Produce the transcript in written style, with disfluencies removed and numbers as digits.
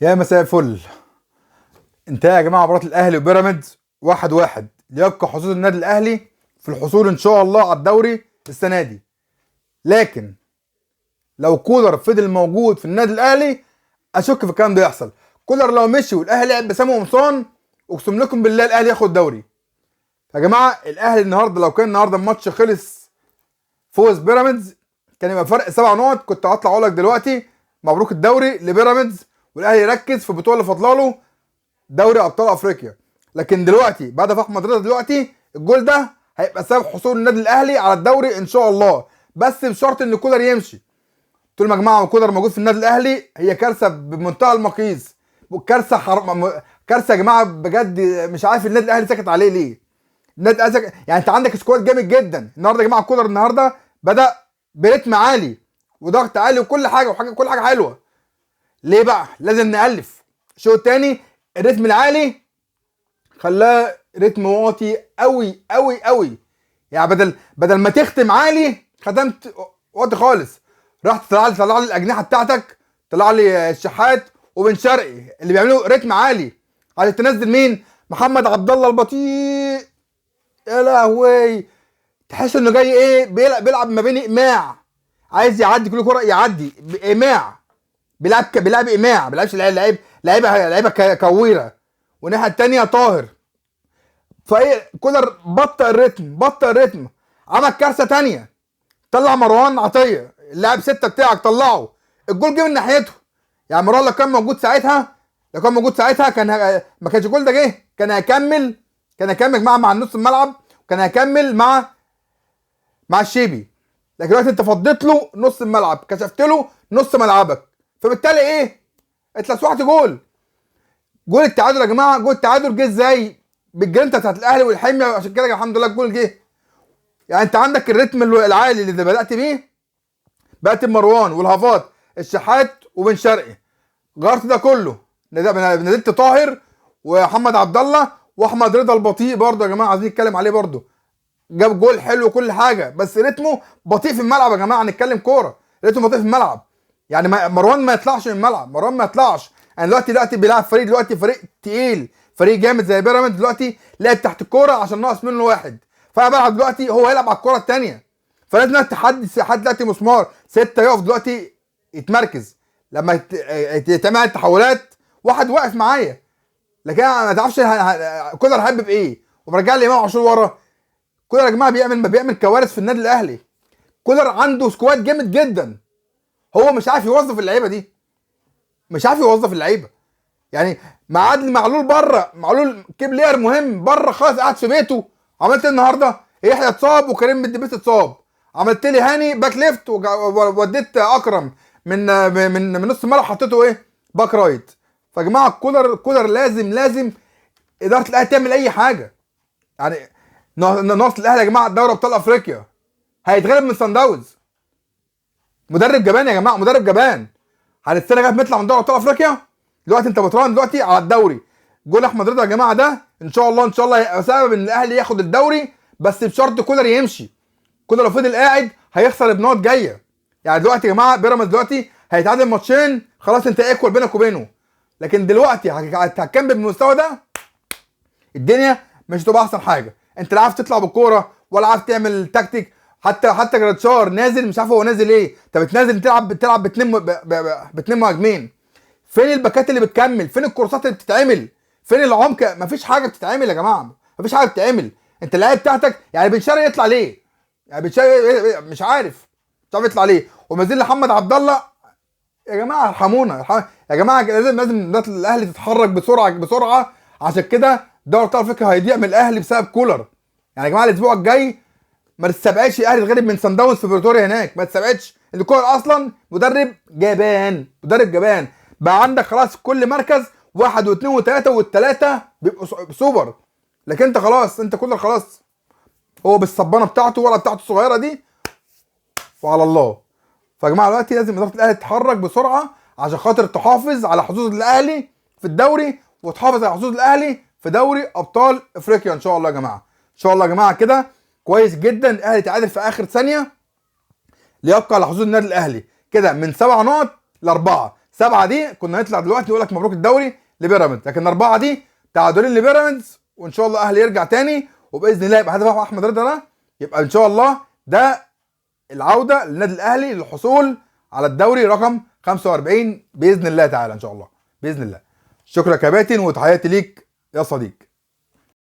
يا مساء الفل. انتهى يا جماعه مباراه الاهلي وبيراميدز 1-1. ليبقى حظوظ النادي الاهلي في الحصول ان شاء الله على الدوري السنه دي. لكن لو كولر فضل موجود في النادي الاهلي اشك في الكلام ده يحصل. كولر لو مشي والاهلي لعب بسام وقمصان اقسم لكم بالله الاهلي ياخد الدوري. يا جماعه الاهلي النهارده لو كان النهارده الماتش خلص فوز بيراميدز كان يبقى فرق 7 نقط. كنت هطلع اقول لك دلوقتي مبروك الدوري لبيراميدز والاهلي يركز في البطوله اللي فاضله له، دوري ابطال افريقيا. لكن دلوقتي بعد احمد رضا دلوقتي الجول ده هيبقى سبب حصول النادي الاهلي على الدوري ان شاء الله، بس بشرط ان كولر يمشي. طول ما يا جماعه كولر موجود في النادي الاهلي هي كارثه بمنتهى المقاييس، كارثه كارثه يا جماعه بجد. مش عارف النادي الاهلي سكت عليه ليه. النادي الاهلي يعني انت عندك سكواد جامد جدا النهارده يا جماعه. كولر النهارده بدا بريتم عالي وضغط عالي وكل حاجه كل حاجه حلوه. ليه بقى لازم نالف الشوط الثاني؟ الريتم العالي خلاه رتم واطي قوي قوي قوي. يعني بدل ما تختم عالي ختمت واطي خالص. رحت طلع لي الاجنحه بتاعتك، طلع لي الشحات وبن شرقي اللي بيعملوا رتم عالي عشان تنزل مين؟ محمد عبد الله البطيء. يا لهوي، تحس انه جاي ايه، بيلعب ما بين ايماع، عايز يعدي كل كره يعدي بايماع. بيلعب ايماع، ما بيلعبش لعيبه كويره. والناحيه الثانيه طاهر. فايه كولر بطأ الريتم، عمل كارثه تانية. طلع مروان عطيه اللاعب 6 بتاعك، طلعه الجول جه من ناحيته. يعني مروان لو كان موجود ساعتها كان ما كانش الجول ده جه. كان هيكمل مع نص الملعب، وكان هيكمل مع الشيبي. لكن دلوقتي انت فضيت له نص الملعب، كشفت له نص ملعبك، فبالتالي ايه؟ اتلسوعت جول التعادل. يا جماعه جول التعادل جه ازاي؟ بالجرينتا بتاعت الاهلي والحميه، عشان كده الحمد لله الجول جه. يعني انت عندك الريتم العالي اللي بدات بيه، بقت مروان والهافات الشحات وبن شرقي، غيرت ده كله، نزلت طاهر ومحمد عبد الله واحمد رضا البطيء برضه. يا جماعه عايزين نتكلم عليه برضه، جاب جول حلو وكل حاجه، بس رتمه بطيء في الملعب. يا جماعه هنتكلم كوره، رتمه بطيء في الملعب. يعني مروان ما يطلعش من الملعب، مروان ما يطلعش. يعني دلوقتي بيلعب فريق تقيل، فريق جامد زي بيراميدز. دلوقتي لعب تحت الكوره عشان ناقص منه واحد، فانا بلعب دلوقتي هو هيلعب على الكوره الثانيه. فلازم حد دلوقتي مسمار 6 يقف دلوقتي يتمركز لما تعمل التحولات. واحد واقف معايا، لكن انا ما تعرفش كولر هيحب بايه ومرجع لي امام عاشور ورا. كولر يا جماعه بيعمل كوارث في النادي الاهلي. كولر عنده سكواد جامد جدا، هو مش عارف يوظف اللعيبه دي، مش عارف يوظف اللعيبه. يعني مع عادل معلول بره، معلول كبلير مهم بره خالص، قاعد في بيته. عملت ايه النهارده؟ يحيى اتصاب وكريم الدبيس اتصاب، عملت لي هاني باك ليفت ووديت اكرم من نص الملعب حطيته ايه؟ باك رايت. فيا جماعه كولر لازم اداره الاهلي تعمل اي حاجه. يعني ناقص الاهلي يا جماعه دوري ابطال افريقيا، هيتغلب من سان داونز. مدرب جبان يا جماعه، مدرب جبان. هنستنى لغايه ما يطلع من دوري ابطال افريقيا؟ دلوقتي انت بتراهن دلوقتي على الدوري. جول احمد رضا يا جماعه ده ان شاء الله هيبقى سبب ان الاهلي ياخد الدوري، بس بشرط كولر يمشي. كولر لو فضل قاعد هيخسر البنوات جايه. يعني دلوقتي يا جماعه بيراميدز دلوقتي هيتعادل ماتشين، خلاص انت ايكوال بينك وبينه. لكن دلوقتي هتكمل بالمستوى ده، الدنيا مش هتبقى احسن حاجه. انت لا عارف تطلع بالكوره ولا عارف تعمل تكتيك. حتى جراديشار نازل، مش عارف هو نازل ايه. انت بتنازل تلعب باتنين مهاجمين. فين الباكات اللي بتكمل؟ فين الكورسات اللي بتتعمل؟ فين العمق؟ مفيش حاجه بتتعمل يا جماعه، مفيش حاجه بتتعمل. انت اللعيبه بتاعتك يعني بن شرقي يطلع ليه؟ يعني بن شرقي مش عارف يطلع ليه. ومازال محمد عبد الله. يا جماعه ارحمونا يا جماعه. لازم الاهلي تتحرك بسرعه. عشان كده دوري ابطال افريقيا هيضيع من الاهلي بسبب كولر. يعني يا جماعه الاسبوع الجاي ما تستبعدش الاهلي يتغلب من سان داونز في بريتوريا هناك، ما تستبعدش ان كولر اصلا مدرب جبان. بقى عندك خلاص كل مركز 1 و2 و3 والثلاثه بيبقوا سوبر. لكن انت خلاص، انت كولر خلاص هو بالصبانه بتاعته ولا بتاعته الصغيره دي وعلى الله. فيا جماعه دلوقتي لازم اداره الاهلي تتحرك بسرعه عشان خاطر تحافظ على حظوظ الاهلي في الدوري، وتحافظ على حظوظ الاهلي في دوري ابطال افريقيا ان شاء الله يا جماعه. ان شاء الله يا جماعه كده كويس جدا. الاهلي يتعادل في اخر ثانيه ليبقى على حظوظ النادي الاهلي كده من 7 نقط ل4. 7 دي كنا نطلع دلوقتي نقول لك مبروك الدوري لبيراميدز، لكن 4 دي تعادلين لبيراميدز، وان شاء الله الاهلي يرجع تاني، وباذن الله يبقى هدف احمد رضا ده يبقى ان شاء الله ده العوده للنادي الاهلي للحصول على الدوري رقم 45 باذن الله تعالى ان شاء الله باذن الله. شكرا يا كباتن، وتحياتي ليك يا صديقي.